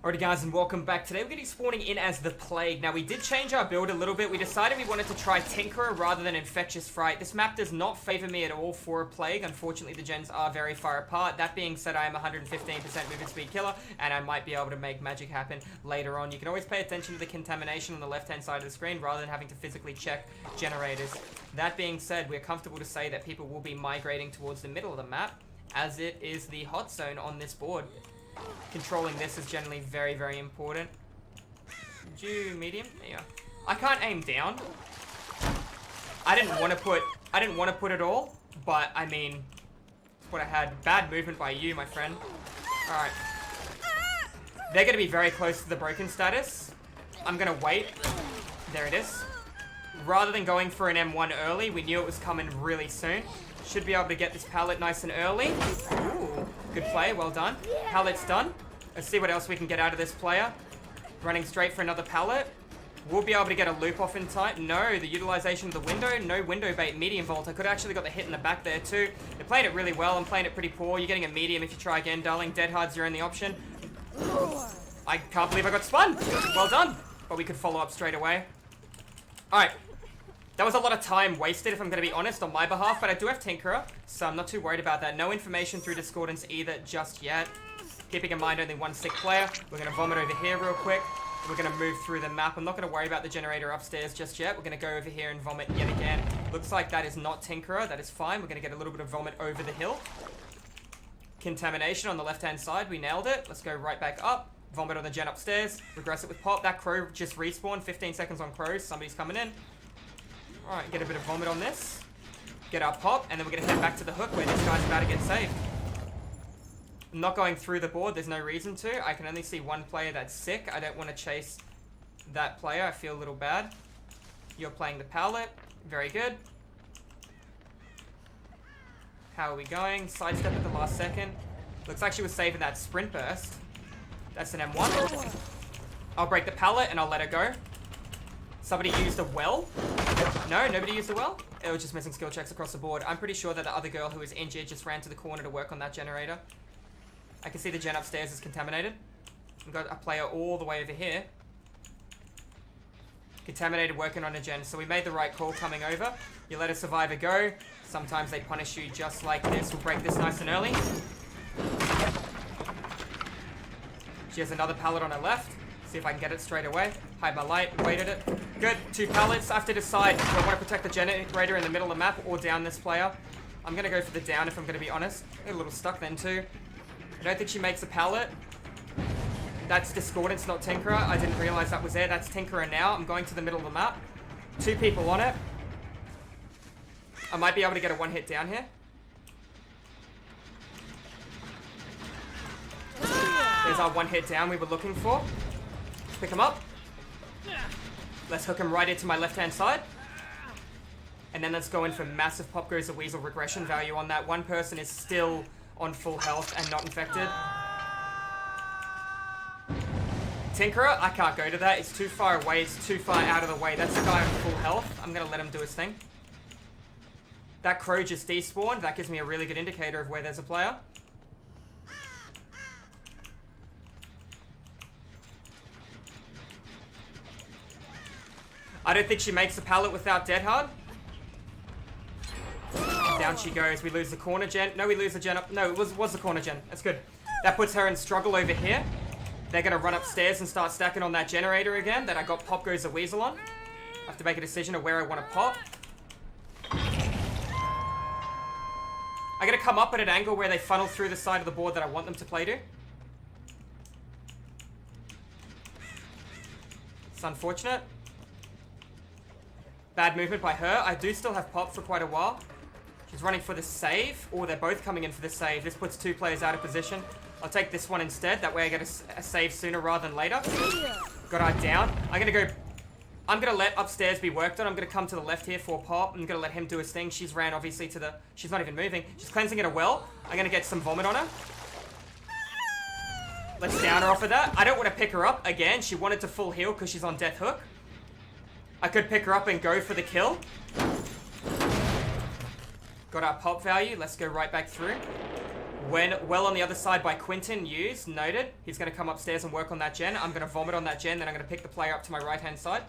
Alrighty guys, and welcome back. Today we're going to be spawning in as the Plague. Now we did change our build a little bit. We decided we wanted to try Tinkerer rather than Infectious Fright. This map does not favor me at all for a Plague. Unfortunately, the gens are very far apart. That being said, I am 115% movement speed killer, and I might be able to make magic happen later on. You can always pay attention to the contamination on the left-hand side of the screen rather than having to physically check generators. That being said, we're comfortable to say that people will be migrating towards the middle of the map, as it is the hot zone on this board. Controlling this is generally very, very important. Do medium? Yeah. I can't aim down. I didn't want to put it all, but I mean, that's what I had. Bad movement by you, my friend. Alright. They're gonna be very close to the broken status. I'm gonna wait. There it is. Rather than going for an M1 early, we knew it was coming really soon. Should be able to get this pallet nice and early. Ooh, good play, well done. Pallet's done. Let's see what else we can get out of this player. Running straight for another pallet. We'll be able to get a loop off in time. No, the utilization of the window. No window bait, medium vault. I could have actually got the hit in the back there too. They're playing it really well. I'm playing it pretty poor. You're getting a medium if you try again, darling. Dead hard's your only option. I can't believe I got spun. Well done. But we could follow up straight away. Alright. That was a lot of time wasted, if I'm going to be honest, on my behalf, but I do have Tinkerer, so I'm not too worried about that. No information through Discordance either just yet. Keeping in mind only one sick player. We're going to vomit over here real quick. We're going to move through the map. I'm not going to worry about the generator upstairs just yet. We're going to go over here and vomit yet again. Looks like that is not Tinkerer. That is fine. We're going to get a little bit of vomit over the hill. Contamination on the left-hand side. We nailed it. Let's go right back up. Vomit on the gen upstairs. Regress it with pop. That crow just respawned. 15 seconds on crows. Somebody's coming in. Alright, get a bit of vomit on this. Get our pop, and then we're going to head back to the hook where this guy's about to get saved. I'm not going through the board, there's no reason to. I can only see one player that's sick. I don't want to chase that player, I feel a little bad. You're playing the pallet. Very good. How are we going? Sidestep at the last second. Looks like she was saving that sprint burst. That's an M1. I'll break the pallet and I'll let her go. Somebody used a well? No, nobody used a well? It was just missing skill checks across the board. I'm pretty sure that the other girl who was injured just ran to the corner to work on that generator. I can see the gen upstairs is contaminated. We've got a player all the way over here. Contaminated working on a gen. So we made the right call coming over. You let a survivor go. Sometimes they punish you just like this. We'll break this nice and early. She has another pallet on her left. See if I can get it straight away. Hide my light, waited it. Good, 2 pallets. I have to decide do I want to protect the generator in the middle of the map or down this player. I'm going to go for the down if I'm going to be honest. A little stuck then too. I don't think she makes a pallet. That's Discordance, not Tinkerer. I didn't realize that was there. That's Tinkerer now. I'm going to the middle of the map. 2 people on it. I might be able to get a 1-hit down here. There's our 1-hit down we were looking for. Pick him up. Let's hook him right into my left-hand side. And then let's go in for massive Pop Goes the Weasel regression value on that. One person is still on full health and not infected. Tinkerer, I can't go to that. It's too far away. It's too far out of the way. That's the guy on full health. I'm going to let him do his thing. That crow just despawned. That gives me a really good indicator of where there's a player. I don't think she makes the pallet without Dead Hard. Down she goes. We lose the corner gen. No, we lose the gen up. No, it was the corner gen. That's good. That puts her in struggle over here. They're going to run upstairs and start stacking on that generator again that I got Pop Goes the Weasel on. I have to make a decision of where I want to pop. I'm going to come up at an angle where they funnel through the side of the board that I want them to play to. It's unfortunate. Bad movement by her. I do still have pop for quite a while. She's running for the save. Or they're both coming in for the save. This puts 2 players out of position. I'll take this one instead. That way I get a save sooner rather than later. Got her down. I'm going to let upstairs be worked on. I'm going to come to the left here for pop. I'm going to let him do his thing. She's ran obviously to the... She's not even moving. She's cleansing it a well. I'm going to get some vomit on her. Let's down her off of that. I don't want to pick her up again. She wanted to full heal because she's on death hook. I could pick her up and go for the kill. Got our pop value. Let's go right back through. Well on the other side by Quinton, used, noted. He's going to come upstairs and work on that gen. I'm going to vomit on that gen, then I'm going to pick the player up to my right-hand side.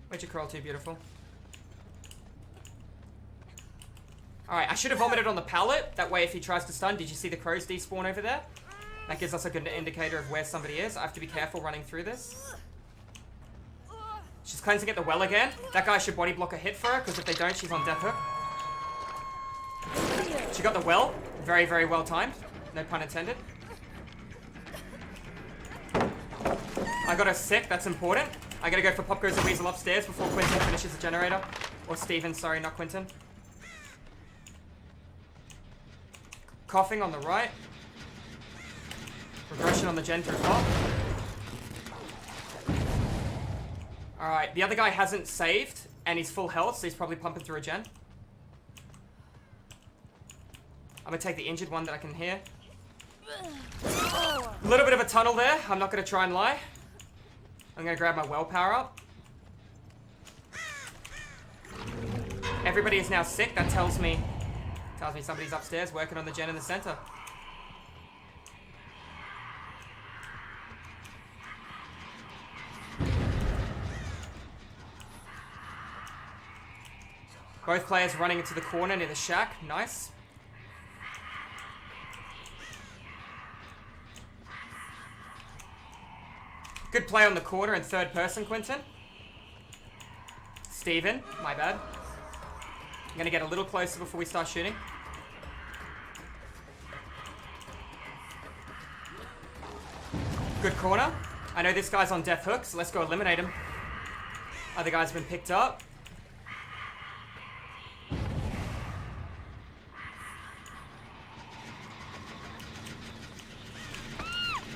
Where'd you crawl to, beautiful? Alright, I should have vomited on the pallet. That way if he tries to stun, did you see the crows despawn over there? That gives us a good indicator of where somebody is. I have to be careful running through this. She's cleansing at the well again. That guy should body block a hit for her, because if they don't, she's on death hook. She got the well. Very, very well timed. No pun intended. I got her sick. That's important. I gotta go for Pop Goes the Weasel upstairs before Quinton finishes the generator. Or Steven, sorry, not Quinton. Coughing on the right. Regression on the gen through top. Alright, the other guy hasn't saved, and he's full health, so he's probably pumping through a gen. I'm gonna take the injured one that I can hear. A little bit of a tunnel there. I'm not gonna try and lie. I'm gonna grab my well power up. Everybody is now sick. That tells me somebody's upstairs working on the gen in the center. Both players running into the corner near the shack. Nice. Good play on the corner in third person, Quinton. Steven, my bad. I'm gonna get a little closer before we start shooting. Good corner. I know this guy's on death hook, so let's go eliminate him. Other guy's been picked up.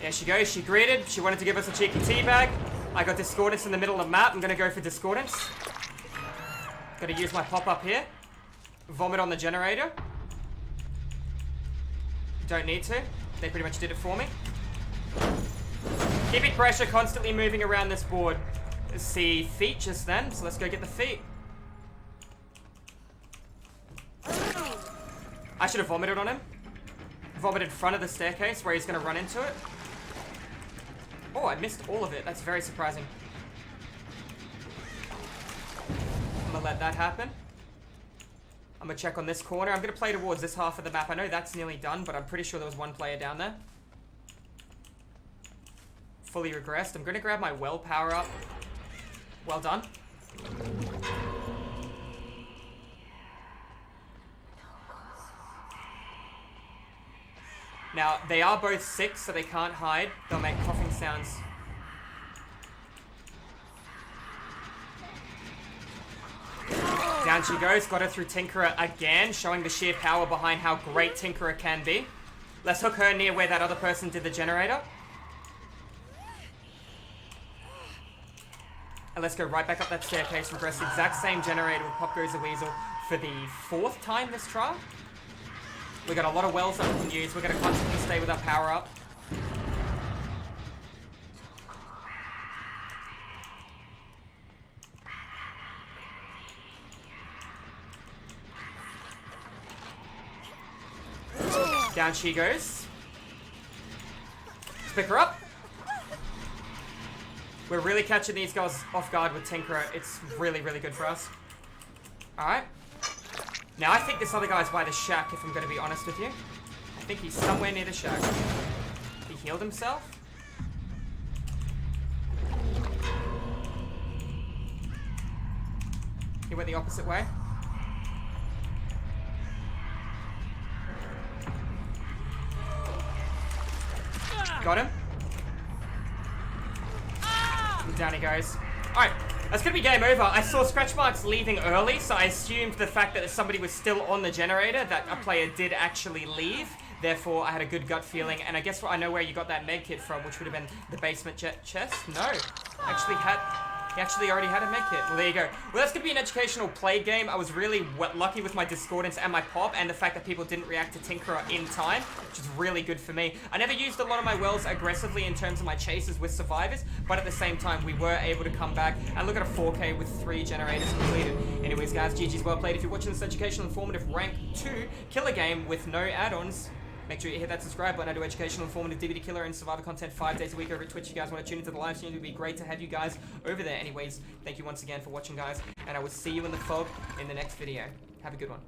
There she goes, she greeted. She wanted to give us a cheeky teabag. I got Discordance in the middle of the map. I'm gonna go for Discordance. Gotta use my pop-up here. Vomit on the generator. Don't need to. They pretty much did it for me. Keeping pressure, constantly moving around this board. See feet just then, so let's go get the feet. I should have vomited on him. Vomited in front of the staircase where he's gonna run into it. Oh, I missed all of it. That's very surprising. I'm gonna let that happen. I'm gonna check on this corner. I'm gonna play towards this half of the map. I know that's nearly done, but I'm pretty sure there was one player down there. Fully regressed. I'm gonna grab my well power up. Well done. Now, they are both sick, so they can't hide. They'll make coughing sounds. Down she goes. Got her through Tinkerer again, showing the sheer power behind how great Tinkerer can be. Let's hook her near where that other person did the generator. And let's go right back up that staircase, regress the exact same generator with Pop Goes the Weasel for the 4th time this trial. We got a lot of wells that we can use. We're going to constantly stay with our power up. Down she goes. Let's pick her up. We're really catching these guys off guard with Tinkerer. It's really, really good for us. Alright. Now, I think this other guy's by the shack, if I'm going to be honest with you. I think he's somewhere near the shack. He healed himself. He went the opposite way. Got him. And down he goes. Alright. That's gonna be game over. I saw scratch marks leaving early, so I assumed the fact that somebody was still on the generator, that a player did actually leave. Therefore, I had a good gut feeling, and I guess what I know where you got that med kit from, which would have been the basement chest. No, actually had He actually already had a med kit. Well, there you go. Well, that's going to be an educational play game. I was really lucky with my Discordance and my pop, and the fact that people didn't react to Tinkerer in time, which is really good for me. I never used a lot of my wells aggressively in terms of my chases with survivors, but at the same time, we were able to come back and look at a 4K with 3 generators completed. Anyways, guys, GG's well played. If you're watching this educational, informative, rank 2 killer game with no add-ons, make sure you hit that subscribe button. I do educational, informative, DVD killer, and survivor content 5 days a week over at Twitch. If you guys want to tune into the live stream, it would be great to have you guys over there. Anyways, thank you once again for watching, guys, and I will see you in the fog in the next video. Have a good one.